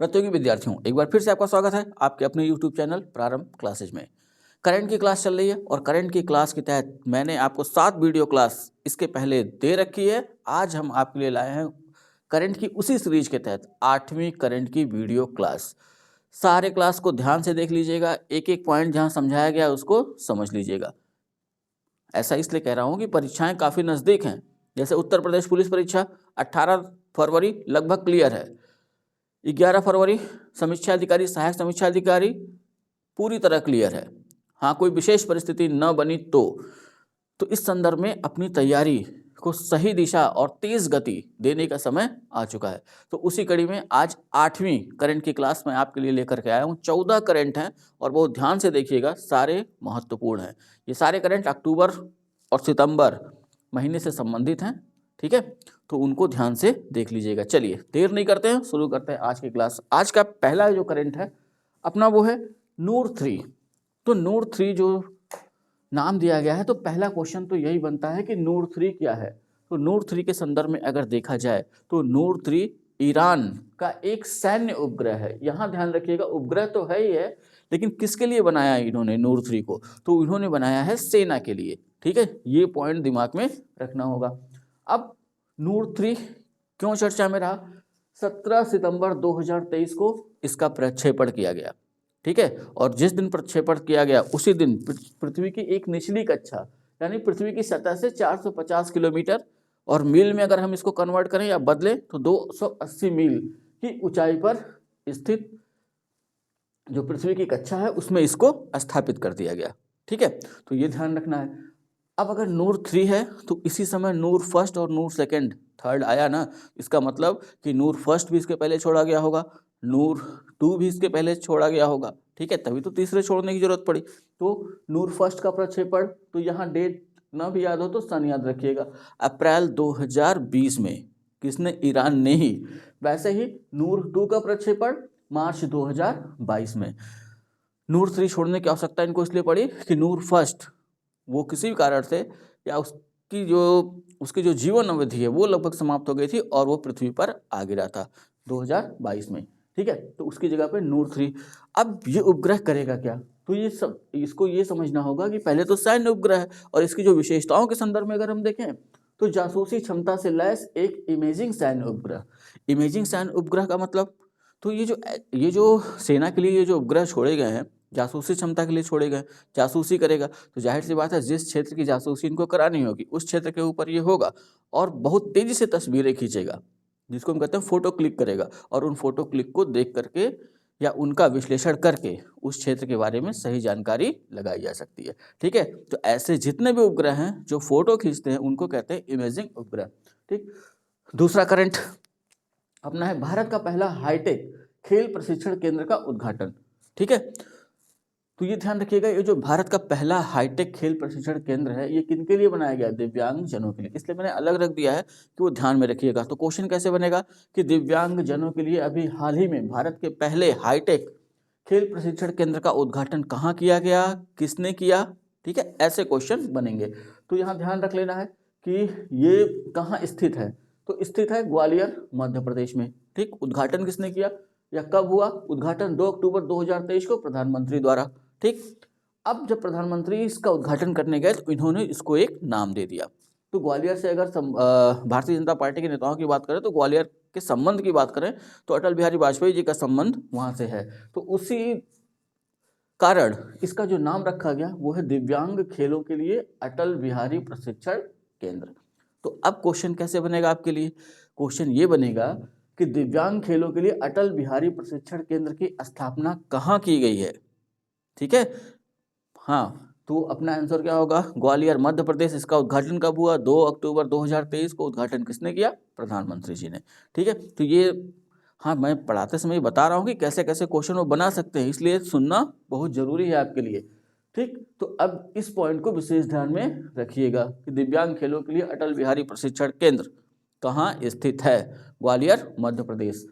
प्रतियोगी विद्यार्थियों, एक बार फिर से आपका स्वागत है आपके अपने YouTube चैनल प्रारंभ क्लासेज में। करंट की क्लास चल रही है और करंट की क्लास के तहत मैंने आपको 7 वीडियो क्लास इसके पहले दे रखी है। आज हम आपके लिए लाए हैं करंट की उसी सीरीज के तहत 8वीं करंट की वीडियो क्लास। सारे क्लास को ध्यान से देख लीजिएगा, एक एक पॉइंट जहाँ समझाया गया उसको समझ लीजिएगा। ऐसा इसलिए कह रहा हूँ कि परीक्षाएं काफ़ी नज़दीक हैं। जैसे उत्तर प्रदेश पुलिस परीक्षा 18 फरवरी लगभग क्लियर है, 11 फरवरी समीक्षा अधिकारी, सहायक समीक्षा अधिकारी पूरी तरह क्लियर है। हाँ, कोई विशेष परिस्थिति न बनी तो इस संदर्भ में अपनी तैयारी को सही दिशा और तेज गति देने का समय आ चुका है। तो उसी कड़ी में आज 8वीं करंट की क्लास मैं आपके लिए लेकर के आया हूँ। 14 करंट हैं और बहुत ध्यान से देखिएगा, सारे महत्वपूर्ण हैं। ये सारे करंट अक्टूबर और सितंबर महीने से संबंधित हैं, ठीक है, तो उनको ध्यान से देख लीजिएगा। चलिए देर नहीं करते हैं, शुरू करते हैं आज की क्लास। आज का पहला जो करंट है अपना वो है नूर 3। तो नूर 3 जो नाम दिया गया है, तो पहला क्वेश्चन तो यही बनता है कि नूर 3 क्या है। तो नूर 3 के संदर्भ में अगर देखा जाए तो नूर 3 ईरान का एक सैन्य उपग्रह है। यहाँ ध्यान रखिएगा, उपग्रह तो है ही है, लेकिन किसके लिए बनाया इन्होंने नूर 3 को? तो इन्होंने बनाया है सेना के लिए, ठीक है, ये पॉइंट दिमाग में रखना होगा। अब नूर 3 क्यों चर्चा में रहा? 17 सितंबर 2023 को इसका प्रक्षेपण किया गया, ठीक है, और जिस दिन प्रक्षेपण किया गया उसी दिन पृथ्वी की एक निचली कक्षा यानी पृथ्वी की सतह से 450 किलोमीटर, और मील में अगर हम इसको कन्वर्ट करें या बदलें तो 280 मील की ऊंचाई पर स्थित जो पृथ्वी की कक्षा है उसमें इसको स्थापित कर दिया गया, ठीक है, तो ये ध्यान रखना है। अब अगर नूर 3 है तो इसी समय नूर फर्स्ट और नूर सेकंड थर्ड आया ना, इसका मतलब कि नूर फर्स्ट भी इसके पहले छोड़ा गया होगा, नूर 2 भी इसके पहले छोड़ा गया होगा, ठीक है, तभी तो तीसरे छोड़ने की जरूरत पड़ी। तो नूर फर्स्ट का प्रक्षेपण, तो यहाँ डेट ना भी याद हो तो सन याद रखिएगा, अप्रैल 2020 में किसने? ईरान ने ही। वैसे ही नूर 2 का प्रक्षेपण मार्च 2022 में। नूर 3 छोड़ने की आवश्यकता इनको इसलिए पड़ी कि नूर फर्स्ट वो किसी भी कारण से या उसकी जो जीवन अवधि है वो लगभग समाप्त हो गई थी और वो पृथ्वी पर आ गिरा था 2022 में, ठीक है, तो उसकी जगह पे नूर 3। अब ये उपग्रह करेगा क्या? तो इसको ये समझना होगा कि पहले तो सैन्य उपग्रह है और इसकी जो विशेषताओं के संदर्भ में अगर हम देखें तो जासूसी क्षमता से लैस एक इमेजिंग सैन्य उपग्रह। इमेजिंग सैन्य उपग्रह का मतलब, तो ये जो सेना के लिए ये जो उपग्रह छोड़े गए हैं जासूसी क्षमता के लिए छोड़े गए, जासूसी करेगा तो जाहिर सी बात है जिस क्षेत्र की जासूसी इनको करानी होगी उस क्षेत्र के ऊपर ये होगा और बहुत तेजी से तस्वीरें खींचेगा, जिसको हम कहते हैं फोटो क्लिक करेगा, और उन फोटो क्लिक को देख करके या उनका विश्लेषण करके उस क्षेत्र के बारे में सही जानकारी लगाई जा सकती है, ठीक है। तो ऐसे जितने भी उपग्रह हैं जो फोटो खींचते हैं उनको कहते हैं इमेजिंग उपग्रह, ठीक। दूसरा करंट अपना है भारत का पहला हाईटेक खेल प्रशिक्षण केंद्र का उद्घाटन, ठीक है। तो ये ध्यान रखिएगा, ये जो भारत का पहला हाईटेक खेल प्रशिक्षण केंद्र है ये किनके लिए बनाया गया? दिव्यांग जनों के लिए, इसलिए मैंने अलग रख दिया है कि वो ध्यान में रखिएगा। तो क्वेश्चन कैसे बनेगा कि दिव्यांग जनों के लिए अभी हाल ही में भारत के पहले हाईटेक खेल प्रशिक्षण केंद्र का उद्घाटन कहाँ किया गया, किसने किया, ठीक है, ऐसे क्वेश्चन बनेंगे। तो यहाँ ध्यान रख लेना है कि ये कहाँ स्थित है, तो स्थित है ग्वालियर मध्य प्रदेश में, ठीक। उद्घाटन किसने किया या कब हुआ? उद्घाटन 2 अक्टूबर 2023 को प्रधानमंत्री द्वारा, ठीक। अब जब प्रधानमंत्री इसका उद्घाटन करने गए तो इन्होंने इसको एक नाम दे दिया। तो ग्वालियर से अगर भारतीय जनता पार्टी के नेताओं की बात करें तो ग्वालियर के संबंध की बात करें तो अटल बिहारी वाजपेयी जी का संबंध वहां से है, तो उसी कारण इसका जो नाम रखा गया वो है दिव्यांग खेलों के लिए अटल बिहारी प्रशिक्षण केंद्र। तो अब क्वेश्चन कैसे बनेगा आपके लिए? क्वेश्चन ये बनेगा कि दिव्यांग खेलों के लिए अटल बिहारी प्रशिक्षण केंद्र की स्थापना कहाँ की गई है, ठीक है। हाँ, तो अपना आंसर क्या होगा? ग्वालियर मध्य प्रदेश। इसका उद्घाटन कब हुआ? 2 अक्टूबर 2023 को उद्घाटन किसने किया? प्रधानमंत्री जी ने, ठीक है। तो ये, हाँ, मैं पढ़ाते समय बता रहा हूँ कि कैसे कैसे क्वेश्चन वो बना सकते हैं, इसलिए सुनना बहुत जरूरी है आपके लिए, ठीक। तो अब इस पॉइंट को विशेष ध्यान में रखिएगा कि दिव्यांग खेलों के लिए अटल बिहारी प्रशिक्षण केंद्र कहाँ स्थित है? ग्वालियर मध्य प्रदेश,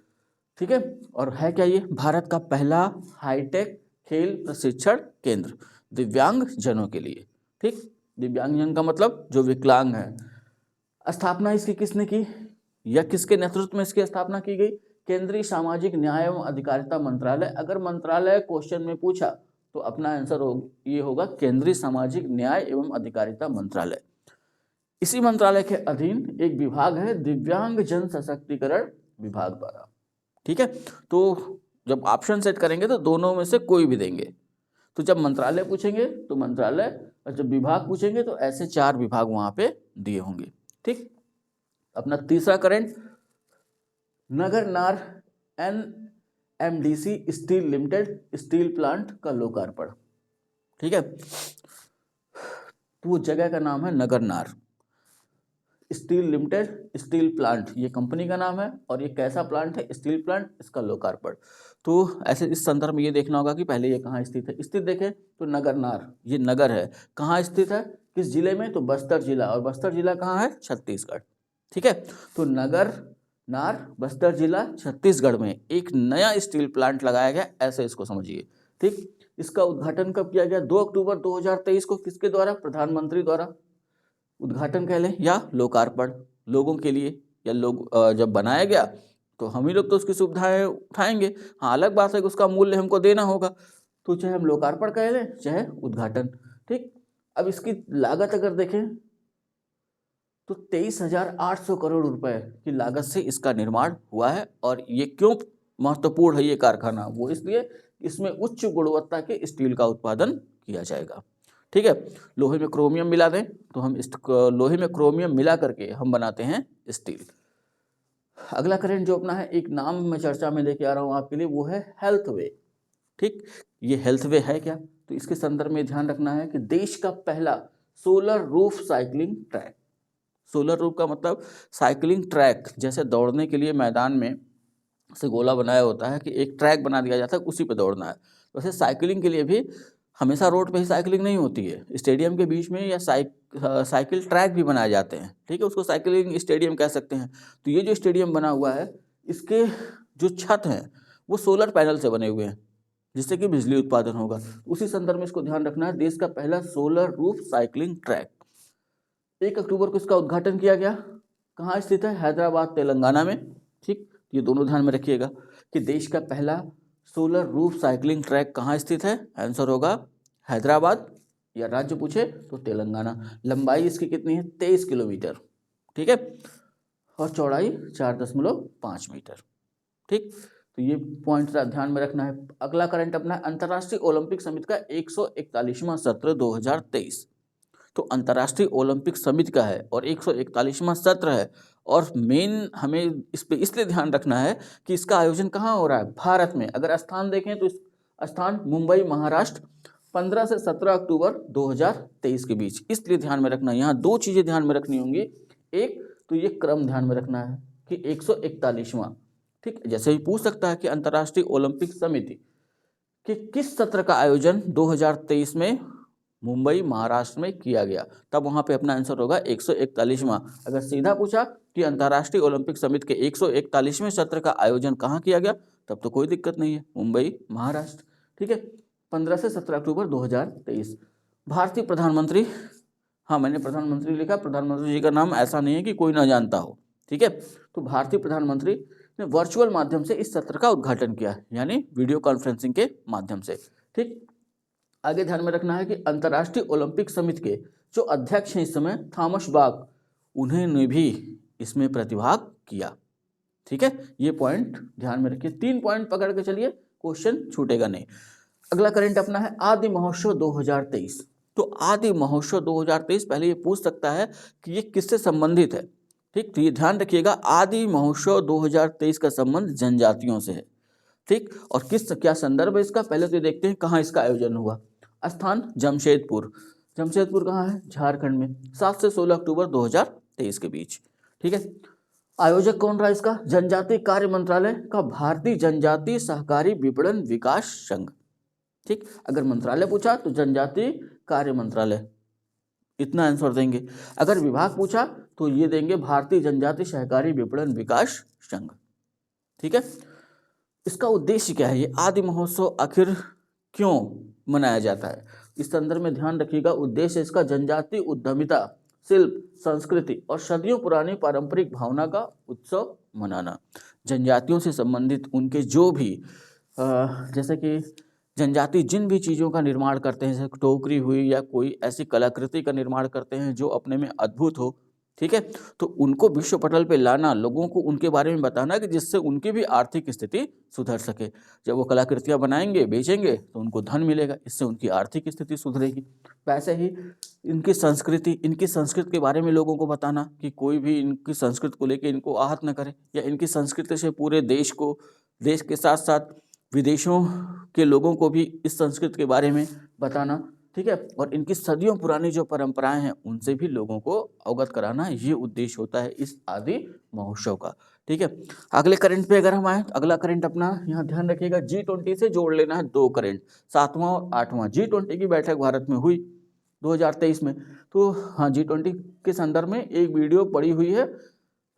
ठीक है। और है क्या ये? भारत का पहला हाईटेक खेल प्रशिक्षण केंद्र दिव्यांग जनों के लिए, ठीक। दिव्यांग जन का मतलब जो विकलांग है। स्थापना इसकी किसने की या किसके नेतृत्व में इसकी स्थापना की गई? केंद्रीय सामाजिक न्याय एवं अधिकारिता मंत्रालय। अगर मंत्रालय क्वेश्चन में पूछा तो अपना आंसर ये होगा केंद्रीय सामाजिक न्याय एवं अधिकारिता मंत्रालय। इसी मंत्रालय के अधीन एक विभाग है दिव्यांग जन सशक्तिकरण विभाग द्वारा। ठीक है, तो जब ऑप्शन सेट करेंगे तो दोनों में से कोई भी देंगे। तो जब मंत्रालय पूछेंगे तो मंत्रालय, और जब विभाग पूछेंगे तो ऐसे 4 विभाग वहां पे दिए होंगे। ठीक, अपना तीसरा करंट, नगर नार NMDC steel limited steel plant का लोकार्पण। ठीक है, तो वो जगह का नाम है नगर नार स्टील लिमिटेड स्टील प्लांट, ये कंपनी का नाम है और ये कैसा प्लांट है, स्टील प्लांट, इसका लोकार्पण। तो ऐसे इस संदर्भ में ये देखना होगा कि पहले ये कहाँ स्थित है। स्थित देखें तो नगर नार, ये नगर है, कहाँ स्थित है, किस जिले में, तो बस्तर जिला, और बस्तर जिला कहाँ है, छत्तीसगढ़। ठीक है, तो नगर नार बस्तर जिला छत्तीसगढ़ में एक नया स्टील प्लांट लगाया गया, ऐसे इसको समझिए। ठीक, इसका उद्घाटन कब किया गया, 2 अक्टूबर 2023 को। किसके द्वारा, प्रधानमंत्री द्वारा। उद्घाटन कह लें या लोकार्पण, लोगों के लिए, या लोग जब बनाया गया तो हम ही लोग तो उसकी सुविधाएं उठाएंगे। हाँ, अलग बात है कि उसका मूल्य हमको देना होगा, तो चाहे हम लोकार्पण कह लें चाहे उद्घाटन। ठीक, अब इसकी लागत अगर देखें तो 23,800 करोड़ रुपए की लागत से इसका निर्माण हुआ है। और ये क्यों महत्वपूर्ण है ये कारखाना, वो इसलिए इसमें उच्च गुणवत्ता के स्टील का उत्पादन किया जाएगा। ठीक है, लोहे में क्रोमियम मिला दें तो हम लोहे में क्रोमियम मिला करके हम बनाते हैं स्टील। अगला करंट जो अपना है, एक नाम मैं चर्चा में लेके आ रहा हूं आपके लिए, वो है हेल्थवे। ठीक, ये हेल्थवे है क्या, तो इसके संदर्भ में ध्यान रखना है कि देश का पहला solar roof cycling track. Solar roof का मतलब साइकिलिंग ट्रैक, जैसे दौड़ने के लिए मैदान में से गोला बनाया होता है कि एक ट्रैक बना दिया जाता है, उसी पे दौड़ना है। वैसे साइकिलिंग के लिए भी हमेशा रोड पे ही साइकिलिंग नहीं होती है, स्टेडियम के बीच में या साइकिल ट्रैक भी बनाए जाते हैं। ठीक है, उसको साइकिलिंग स्टेडियम कह सकते हैं। तो ये जो स्टेडियम बना हुआ है, इसके जो छत हैं वो सोलर पैनल से बने हुए हैं, जिससे कि बिजली उत्पादन होगा। उसी संदर्भ में इसको ध्यान रखना है, देश का पहला सोलर रूफ साइकिलिंग ट्रैक। 1 अक्टूबर को इसका उद्घाटन किया गया। कहाँ स्थित है, हैदराबाद तेलंगाना में। ठीक, ये दोनों ध्यान में रखिएगा कि देश का पहला सोलर रूफ साइकिलिंग ट्रैक कहाँ स्थित है, आंसर होगा हैदराबाद, या राज्य पूछे तो तेलंगाना। लंबाई इसकी कितनी है, 23 किलोमीटर। ठीक है, और चौड़ाई 4.5 मीटर। ठीक, तो ये पॉइंट ध्यान में रखना है। अगला करंट अपना है, अंतर्राष्ट्रीय ओलंपिक समिति का 141वां सत्र 2023। तो अंतर्राष्ट्रीय ओलंपिक समिति का है और 141वां सत्र है। और मेन हमें इस पे इसलिए ध्यान रखना है कि इसका आयोजन कहाँ हो रहा है, भारत में। अगर स्थान देखें तो स्थान मुंबई महाराष्ट्र, 15 से 17 अक्टूबर 2023 के बीच। इसलिए ध्यान में रखना, यहाँ 2 चीजें ध्यान में रखनी होंगी। एक तो ये क्रम ध्यान में रखना है कि 141वां। ठीक, जैसे ही पूछ सकता है कि अंतर्राष्ट्रीय ओलंपिक समिति के किस सत्र का आयोजन 2023 में मुंबई महाराष्ट्र में किया गया, तब वहां पे अपना आंसर होगा 141वां। अगर सीधा पूछा कि अंतर्राष्ट्रीय ओलंपिक समिति के 141वें सत्र का आयोजन कहाँ किया गया, तब तो कोई दिक्कत नहीं है, मुंबई महाराष्ट्र। ठीक है, 15 से 17 अक्टूबर 2023। भारतीय प्रधानमंत्री, हाँ मैंने प्रधानमंत्री लिखा, प्रधानमंत्री जी का नाम ऐसा नहीं है कि कोई ना जानता हो। ठीक है, तो भारतीय प्रधानमंत्री ने वर्चुअल माध्यम से इस सत्र का उद्घाटन किया, यानी वीडियो कॉन्फ्रेंसिंग के माध्यम से। ठीक, आगे ध्यान में रखना है कि अंतर्राष्ट्रीय ओलंपिक समिति के जो अध्यक्ष हैं इस समय, थॉमस बाक, उन्होंने भी इसमें प्रतिभाग किया। ठीक है, ये पॉइंट ध्यान में रखिए। 3 पॉइंट पकड़ के चलिए, क्वेश्चन छूटेगा नहीं। अगला करंट अपना है आदि महोत्सव 2023। तो आदि महोत्सव 2023 पहले ये पूछ सकता है कि ये किससे संबंधित है। ठीक, तो ये ध्यान रखिएगा, आदि महोत्सव 2023 का संबंध जनजातियों से है। ठीक, और क्या संदर्भ है इसका, पहले तो ये देखते हैं कहाँ इसका आयोजन हुआ। स्थान जमशेदपुर, जमशेदपुर कहाँ है, झारखंड में, 7 से 16 अक्टूबर 2023 के बीच। ठीक है, आयोजक कौन रहा इसका, जनजातीय कार्य मंत्रालय का भारतीय जनजातीय सहकारी विपणन विकास संघ। ठीक, अगर मंत्रालय पूछा तो जनजातीय कार्य मंत्रालय, इतना आंसर देंगे। अगर विभाग पूछा तो ये देंगे भारतीय जनजातीय सहकारी विपणन विकास संघ। ठीक है, इसका उद्देश्य क्या है, ये आदि महोत्सव आखिर क्यों मनाया जाता है, इस संदर्भ में ध्यान रखिएगा। उद्देश्य इसका जनजातीय उद्यमिता, शिल्प, संस्कृति और सदियों पुरानी पारंपरिक भावना का उत्सव मनाना। जनजातियों से संबंधित उनके जो भी जैसे कि जनजाति जिन भी चीज़ों का निर्माण करते हैं, जैसे टोकरी हुई या कोई ऐसी कलाकृति का निर्माण करते हैं जो अपने में अद्भुत हो, ठीक है, तो उनको विश्व पटल पे लाना, लोगों को उनके बारे में बताना कि जिससे उनकी भी आर्थिक स्थिति सुधर सके। जब वो कलाकृतियाँ बनाएंगे, बेचेंगे तो उनको धन मिलेगा, इससे उनकी आर्थिक स्थिति सुधरेगी। वैसे ही इनकी संस्कृति, इनकी संस्कृति के बारे में लोगों को बताना कि कोई भी इनकी संस्कृति को लेकर इनको आहत न करे, या इनकी संस्कृति से पूरे देश को, देश के साथ साथ विदेशों के लोगों को भी इस संस्कृति के बारे में बताना, ठीक है, और इनकी सदियों पुरानी जो परंपराएं हैं उनसे भी लोगों को अवगत कराना, ये उद्देश्य होता है इस आदि महोत्सव का। ठीक है, अगले करंट पे अगर हम आए तो अगला करंट अपना यहाँ ध्यान रखिएगा, G20 से जोड़ लेना है 2 करंट, 7वां और 8वां। G20 की बैठक भारत में हुई 2023 में, तो हाँ G20 के संदर्भ में एक वीडियो पड़ी हुई है,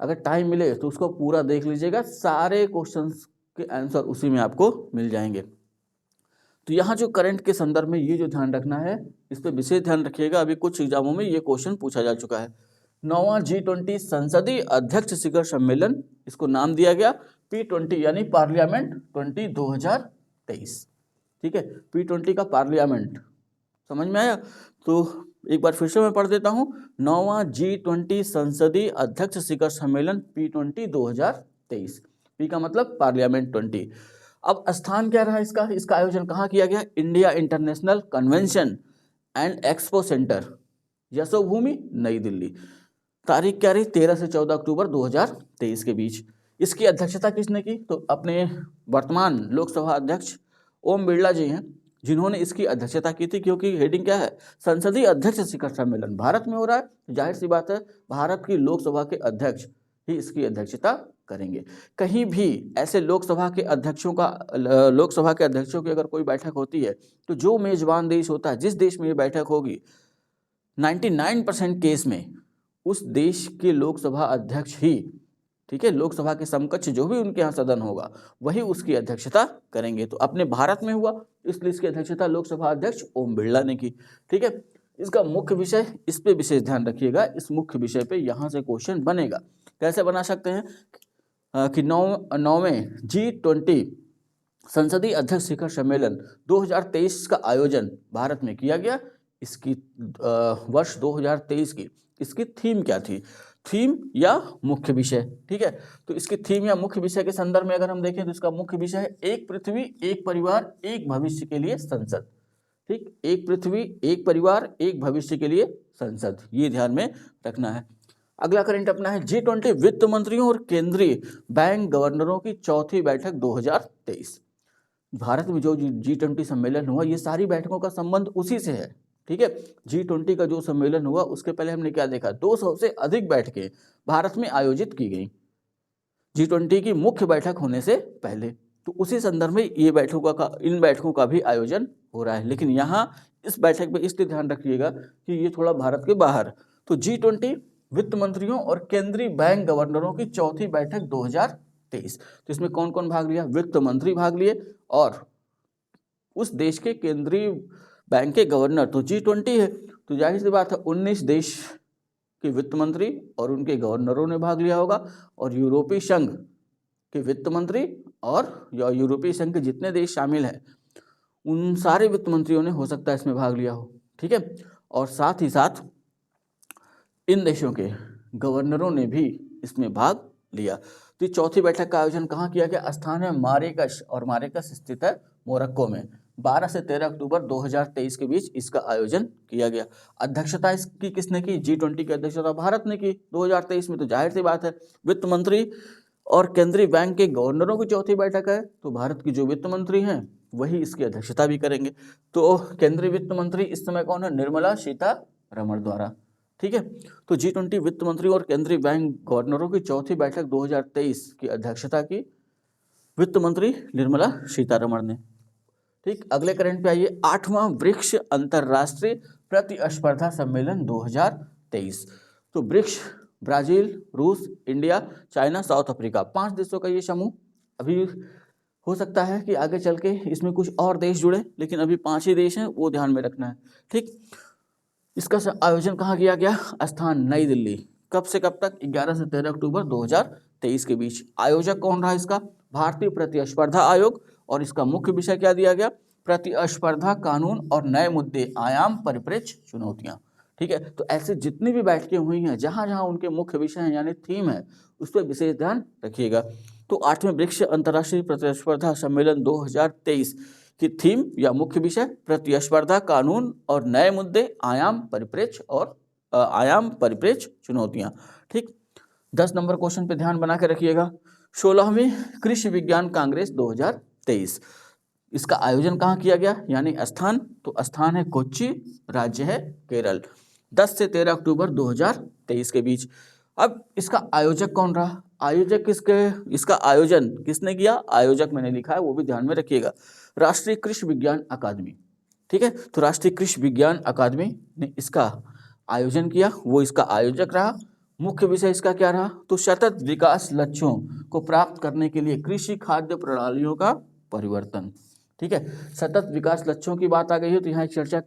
अगर टाइम मिले तो उसको पूरा देख लीजिएगा, सारे क्वेश्चंस के आंसर उसी में आपको मिल जाएंगे। तो यहाँ जो करंट के संदर्भ में ये जो ध्यान रखना है, इस पर विशेष ध्यान रखिएगा, अभी कुछ एग्जामों में ये क्वेश्चन पूछा जा चुका है। 9वां G20 संसदीय अध्यक्ष शिखर सम्मेलन, इसको नाम दिया गया P20 यानी पार्लियामेंट 20 2023। ठीक है, P20 का पार्लियामेंट, समझ में आया? तो एक बार फिर से मैं पढ़ देता हूँ, 9वां G20 संसदीय अध्यक्ष शिखर सम्मेलन P20 2023। पी का मतलब पार्लियामेंट 20। अब स्थान क्या रहा इसका आयोजन कहाँ किया गया? India international convention and expo centre, Yashobhoomi, नई दिल्ली। तारीख क्या रही? 13 से 14 अक्टूबर 2023 के बीच। इसकी अध्यक्षता किसने की? तो अपने वर्तमान लोकसभा अध्यक्ष ओम बिरला जी हैं, जिन्होंने इसकी अध्यक्षता की थी, क्योंकि हेडिंग क्या है? संसदीय अध्यक्ष शिखर सम्मेलन भारत में हो रहा है, जाहिर सी बात है भारत की लोकसभा के अध्यक्ष ही इसकी अध्यक्षता करेंगे। कहीं भी ऐसे लोकसभा के अध्यक्षों की अगर कोई बैठक होती है तो जो मेजबान देश होता है, जिस देश में ये बैठक होगी, 99% केस में उस देश के लोकसभा अध्यक्ष ही, ठीक है, लोकसभा के समकक्ष जो भी उनके यहाँ सदन होगा वही उसकी अध्यक्षता करेंगे। तो अपने भारत में हुआ, इसलिए इसकी अध्यक्षता लोकसभा अध्यक्ष ओम बिरला ने की। ठीक है, इसका मुख्य विषय, इस पे विशेष ध्यान रखिएगा, इस मुख्य विषय पे यहाँ से क्वेश्चन बनेगा। कैसे बना सकते हैं कि 9वें G20 संसदीय अध्यक्ष शिखर सम्मेलन 2023 का आयोजन भारत में किया गया। इसकी वर्ष 2023 की इसकी थीम क्या थी? थीम या मुख्य विषय, ठीक है, तो इसकी थीम या मुख्य विषय के संदर्भ में अगर हम देखें तो इसका मुख्य विषय है एक पृथ्वी, एक परिवार, एक भविष्य के लिए संसद। ठीक, एक पृथ्वी, एक परिवार, एक भविष्य के लिए संसद, ये ध्यान में रखना है। अगला करंट अपना है G20 वित्त मंत्रियों और केंद्रीय बैंक गवर्नरों की चौथी बैठक 2023। भारत में जो G20 सम्मेलन हुआ, ये सारी बैठकों का संबंध उसी से है। ठीक है, G20 का जो सम्मेलन हुआ उसके पहले हमने क्या देखा? 200 से अधिक बैठकें भारत में आयोजित की गई G20 की मुख्य बैठक होने से पहले। तो उसी संदर्भ में ये इन बैठकों का भी आयोजन हो रहा है। लेकिन यहाँ इस बैठक में इसलिए ध्यान रखिएगा कि ये थोड़ा भारत के बाहर। तो G20 वित्त मंत्रियों और केंद्रीय बैंक गवर्नरों की चौथी बैठक 2023। तो इसमें कौन कौन भाग लिया? वित्त मंत्री भाग लिए और उस देश के केंद्रीय बैंक के गवर्नर। तो G20 है तो जाहिर सी बात है 19 देश के वित्त मंत्री और उनके गवर्नरों ने भाग लिया होगा, और यूरोपीय संघ के वित्त मंत्री और यूरोपीय संघ के जितने देश शामिल हैं उन सारे वित्त मंत्रियों ने हो सकता है इसमें भाग लिया हो। ठीक है, और साथ ही साथ इन देशों के गवर्नरों ने भी इसमें भाग लिया। तो चौथी बैठक का आयोजन कहाँ किया गया? स्थान है मारेकश, और मारेकश स्थित है मोरक्को में। 12 से 13 अक्टूबर 2023 के बीच इसका आयोजन किया गया। अध्यक्षता इसकी किसने की? G20 की अध्यक्षता भारत ने की 2023 में। तो जाहिर सी बात है वित्त मंत्री और केंद्रीय बैंक के गवर्नरों की चौथी बैठक है, तो भारत की जो वित्त मंत्री हैं वही इसकी अध्यक्षता भी करेंगे। तो केंद्रीय वित्त मंत्री इस समय कौन है? निर्मला सीतारमण द्वारा। ठीक है, तो G20 वित्त मंत्री और केंद्रीय बैंक गवर्नरों की चौथी बैठक 2023 की अध्यक्षता की वित्त मंत्री निर्मला सीतारमण ने। ठीक, अगले करंट पे आइए, 8वां ब्रिक्स अंतरराष्ट्रीय प्रतिस्पर्धा सम्मेलन 2023। तो ब्रिक्स ब्राजील, रूस, इंडिया, चाइना, साउथ अफ्रीका, 5 देशों का ये समूह। अभी हो सकता है कि आगे चल के इसमें कुछ और देश जुड़े, लेकिन अभी 5 ही देश हैं, वो ध्यान में रखना है। ठीक, इसका आयोजन कहाँ किया गया? स्थान नई दिल्ली। कब से कब तक? 11 से 13 अक्टूबर 2023 के बीच। आयोजक कौन रहा इसका? भारतीय प्रतिस्पर्धा आयोग, और इसका मुख्य विषय क्या दिया गया? प्रतिस्पर्धा कानून और नए मुद्दे, आयाम, परिप्रेक्ष्य, चुनौतियां। ठीक है, तो ऐसे जितनी भी बैठकें हुई हैं जहां जहां उनके मुख्य विषय हैं यानी थीम है, उस पर विशेष ध्यान रखिएगा। तो 8वें ब्रिक्स अंतर्राष्ट्रीय प्रतिस्पर्धा सम्मेलन 2023 की थीम या मुख्य विषय प्रतिस्पर्धा कानून और नए मुद्दे, आयाम, परिप्रेक्ष्य, चुनौतियां। ठीक, 10 नंबर क्वेश्चन पे ध्यान बना के रखिएगा। 16वीं कृषि विज्ञान कांग्रेस 2023, इसका आयोजन कहाँ किया गया यानी स्थान? तो स्थान है कोच्चि, राज्य है केरल, 10 से 13 अक्टूबर 2023 के बीच। अब इसका आयोजक कौन रहा? आयोजक इसका आयोजन किसने किया? आयोजक मैंने लिखा है, वो भी ध्यान में रखिएगा, राष्ट्रीय कृषि विज्ञान अकादमी। ठीक है, तो राष्ट्रीय कृषि विज्ञान अकादमी ने इसका आयोजन किया, वो इसका आयोजक रहा। मुख्य विषय इसका क्या रहा? तो सतत विकास लक्ष्यों को प्राप्त करने के लिए कृषि खाद्य प्रणालियों का परिवर्तन। ठीक है, सतत विकास लक्ष्यों की बात आ गई है तो यहाँ एक चर्चा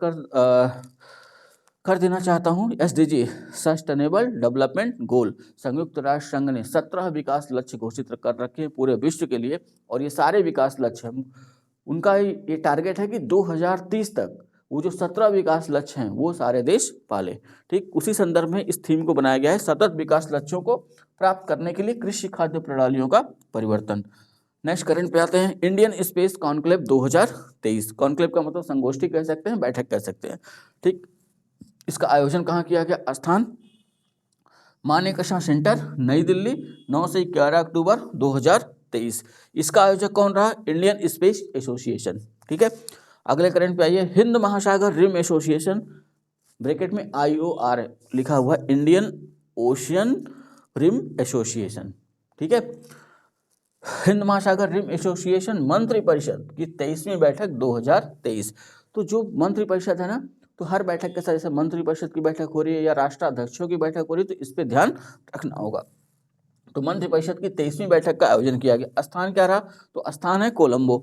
कर देना चाहता हूँ। SDG सस्टेनेबल डेवलपमेंट गोल, संयुक्त राष्ट्र संघ ने 17 विकास लक्ष्य घोषित कर रखे हैं पूरे विश्व के लिए, और ये सारे विकास लक्ष्य उनका ये टारगेट है कि 2030 तक वो जो 17 विकास लक्ष्य हैं वो सारे देश पाले। ठीक, उसी संदर्भ में इस थीम को बनाया गया है, सतत विकास लक्ष्यों को प्राप्त करने के लिए कृषि खाद्य प्रणालियों का परिवर्तन। नेक्स्ट करंट पे आते हैं, इंडियन स्पेस कॉन्क्लेव 2023। कॉन्क्लेव का मतलब संगोष्ठी कह सकते हैं, बैठक कह सकते हैं। ठीक, इसका आयोजन कहाँ किया गया? स्थान मानेकशा सेंटर, नई दिल्ली, 9 से 11 अक्टूबर 2023। इसका आयोजक कौन रहा? Indian space association. ठीक है, अगले करंट पे आइए, हिंद महासागर रिम एसोसिएशन, ब्रैकेट में IOR लिखा हुआ, इंडियन ओशियन रिम एसोसिएशन। ठीक है, हिंद महासागर रिम एसोसिएशन मंत्रिपरिषद की 23वीं बैठक 2023। तो जो मंत्रिपरिषद है ना, तो हर बैठक के साथ जैसे मंत्रिपरिषद की बैठक हो रही है या राष्ट्राध्यक्षों की बैठक हो रही है, तो इस पे ध्यान रखना होगा। तो मंत्रिपरिषद की 23वीं बैठक का आयोजन किया गया। स्थान क्या रहा? तो स्थान है कोलंबो।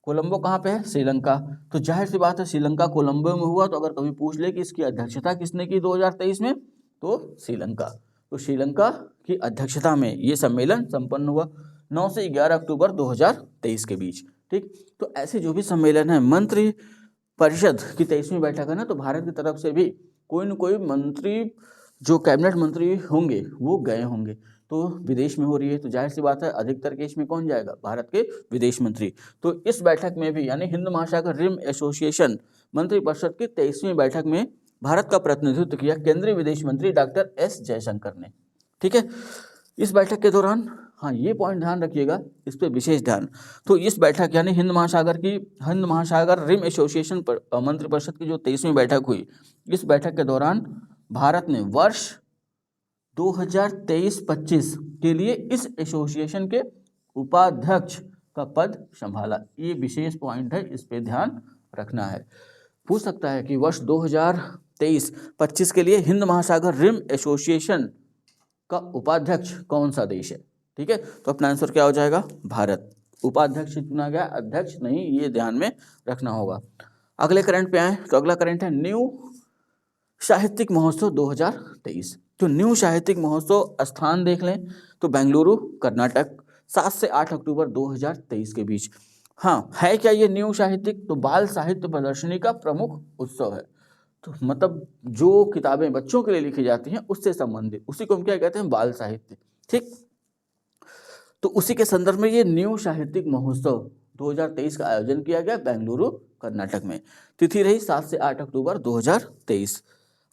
कोलंबो कहाँ पे है? श्रीलंका। तो जाहिर सी बात है श्रीलंका कोलंबो में हुआ, तो अगर कभी पूछ ले कि इसकी अध्यक्षता किसने की 2023 में, तो श्रीलंका। तो श्रीलंका की अध्यक्षता में ये सम्मेलन संपन्न हुआ 9 से 11 अक्टूबर 2023 के बीच। ठीक, तो ऐसे जो भी सम्मेलन है, मंत्री परिषद की 23वीं बैठक है ना, तो भारत की तरफ से भी कोई न कोई मंत्री, जो कैबिनेट मंत्री होंगे वो गए होंगे। तो विदेश में हो रही है तो जाहिर सी बात है अधिकतर केस में कौन जाएगा? भारत के विदेश मंत्री। तो इस बैठक में भी यानी हिंद महासागर रिम एसोसिएशन मंत्रिपरिषद की 23वीं बैठक में भारत का प्रतिनिधित्व किया केंद्रीय विदेश मंत्री डॉक्टर S जयशंकर ने। ठीक है, इस बैठक के दौरान, हाँ ये पॉइंट ध्यान रखिएगा, इस पे विशेष ध्यान। तो इस बैठक यानी हिंद महासागर रिम एसोसिएशन मंत्रिपरिषद की जो 23वीं बैठक हुई, इस बैठक के दौरान भारत ने वर्ष 2023-25 के लिए इस एसोसिएशन के उपाध्यक्ष का पद संभाला। ये विशेष पॉइंट है, इस पे ध्यान रखना है। पूछ सकता है कि वर्ष 2023-25 के लिए हिंद महासागर रिम एसोसिएशन का उपाध्यक्ष कौन सा देश है? ठीक है, तो अपना आंसर क्या हो जाएगा? भारत। उपाध्यक्ष चुना गया, अध्यक्ष नहीं, ये ध्यान में रखना होगा। अगले करंट पे आए तो अगला करंट है न्यू साहित्यिक महोत्सव 2023। तो न्यू साहित्यिक महोत्सव स्थान देख लें तो बेंगलुरु, कर्नाटक, 7 से 8 अक्टूबर 2023 के बीच। हाँ, है क्या ये न्यू साहित्यिक? तो बाल साहित्य प्रदर्शनी का प्रमुख उत्सव है। तो मतलब जो किताबें बच्चों के लिए लिखी जाती हैं उससे संबंधित, उसी को हम क्या कहते हैं? बाल साहित्य। ठीक, तो उसी के संदर्भ में ये न्यू साहित्यिक महोत्सव 2023 का आयोजन किया गया बेंगलुरु, कर्नाटक में। तिथि रही 7 से 8 अक्टूबर 2023।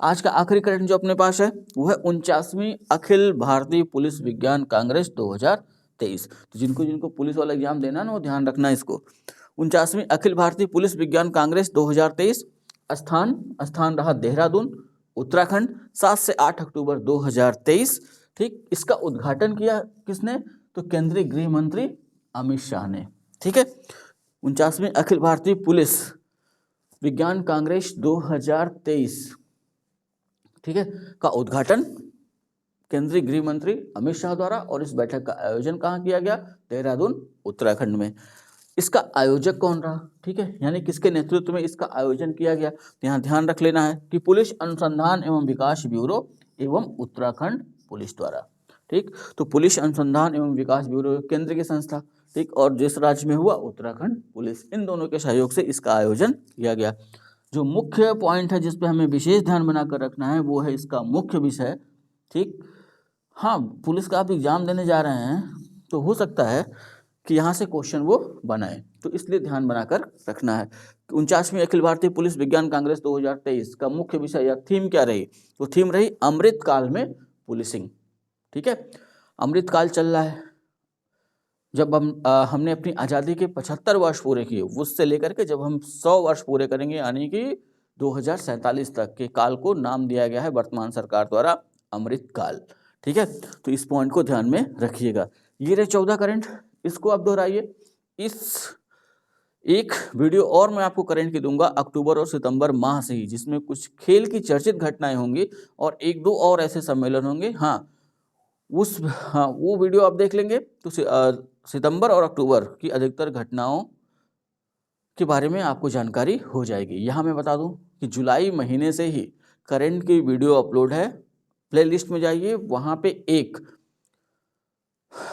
आज का आखिरी करंट जो अपने पास है वो है 49वीं अखिल भारतीय पुलिस विज्ञान कांग्रेस 2023। तो जिनको पुलिस वाला एग्जाम देना ना, वो ध्यान रखना इसको। 49वीं अखिल भारतीय पुलिस विज्ञान कांग्रेस 2023, स्थान रहा देहरादून, उत्तराखंड, 7 से 8 अक्टूबर 2023। ठीक, इसका उद्घाटन किया किसने? तो केंद्रीय गृह मंत्री अमित शाह ने। ठीक है, 49वीं अखिल भारतीय पुलिस विज्ञान कांग्रेस 2023, ठीक है, का उद्घाटन केंद्रीय गृह मंत्री अमित शाह द्वारा, और इस बैठक का आयोजन कहाँ किया गया? देहरादून, उत्तराखंड में। इसका आयोजक कौन रहा? ठीक है, यानी किसके नेतृत्व में इसका आयोजन किया गया? तो यहाँ ध्यान रख लेना है कि पुलिस अनुसंधान एवं विकास ब्यूरो एवं उत्तराखंड पुलिस द्वारा। ठीक। तो पुलिस अनुसंधान एवं विकास ब्यूरो केंद्र की संस्था, ठीक। और जिस राज्य में हुआ उत्तराखंड पुलिस, इन दोनों के सहयोग से इसका आयोजन किया गया। जो मुख्य पॉइंट है जिस पे हमें विशेष ध्यान बनाकर रखना है वो है इसका मुख्य विषय, ठीक। हाँ, पुलिस का आप एग्जाम देने जा रहे हैं तो हो सकता है कि यहाँ से क्वेश्चन वो बनाए, तो इसलिए ध्यान बनाकर रखना है। 49वीं अखिल भारतीय पुलिस विज्ञान कांग्रेस 2023 का मुख्य विषय या थीम क्या रही? तो थीम रही अमृत काल में पुलिसिंग, ठीक है। अमृत काल चल रहा है, जब हमने अपनी आज़ादी के 75 वर्ष पूरे किए, उससे लेकर के जब हम 100 वर्ष पूरे करेंगे, यानी कि 2047 तक के काल को नाम दिया गया है वर्तमान सरकार द्वारा अमृत काल, ठीक है। तो इस पॉइंट को ध्यान में रखिएगा। ये रहे 14 करंट, इसको आप दोहराइए। इस एक वीडियो और मैं आपको करंट की दूंगा अक्टूबर और सितंबर माह से ही, जिसमें कुछ खेल की चर्चित घटनाएं होंगी और 1-2 और ऐसे सम्मेलन होंगे। हाँ, वो वीडियो आप देख लेंगे तो सितंबर और अक्टूबर की अधिकतर घटनाओं के बारे में आपको जानकारी हो जाएगी। यहाँ मैं बता दूं कि जुलाई महीने से ही करंट की वीडियो अपलोड है। प्लेलिस्ट में जाइए, वहाँ पे एक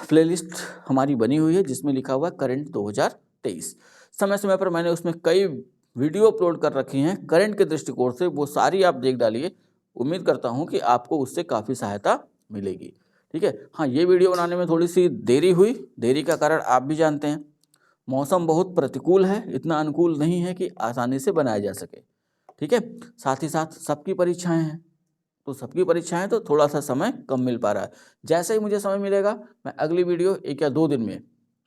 प्लेलिस्ट हमारी बनी हुई है जिसमें लिखा हुआ है करंट 2023। समय समय पर मैंने उसमें कई वीडियो अपलोड कर रखी हैं करंट के दृष्टिकोण से, वो सारी आप देख डालिए। उम्मीद करता हूँ कि आपको उससे काफ़ी सहायता मिलेगी, ठीक है। हाँ, ये वीडियो बनाने में थोड़ी सी देरी हुई, देरी का कारण आप भी जानते हैं, मौसम बहुत प्रतिकूल है, इतना अनुकूल नहीं है कि आसानी से बनाया जा सके, ठीक है। साथ ही साथ सबकी परीक्षाएं हैं, तो सबकी परीक्षाएं तो थोड़ा सा समय कम मिल पा रहा है। जैसे ही मुझे समय मिलेगा मैं अगली वीडियो 1 या 2 दिन में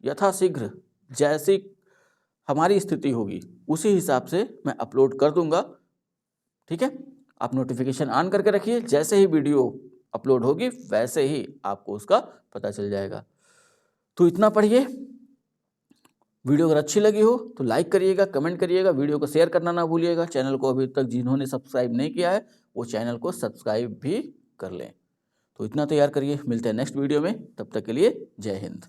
यथाशीघ्र जैसी हमारी स्थिति होगी उसी हिसाब से मैं अपलोड कर दूंगा, ठीक है। आप नोटिफिकेशन ऑन करके रखिए, जैसे ही वीडियो अपलोड होगी वैसे ही आपको उसका पता चल जाएगा। तो इतना पढ़िए। वीडियो अगर अच्छी लगी हो तो लाइक करिएगा, कमेंट करिएगा, वीडियो को शेयर करना ना भूलिएगा। चैनल को अभी तक जिन्होंने सब्सक्राइब नहीं किया है वो चैनल को सब्सक्राइब भी कर लें। तो इतना तैयार करिए, मिलते हैं नेक्स्ट वीडियो में, तब तक के लिए जय हिंद।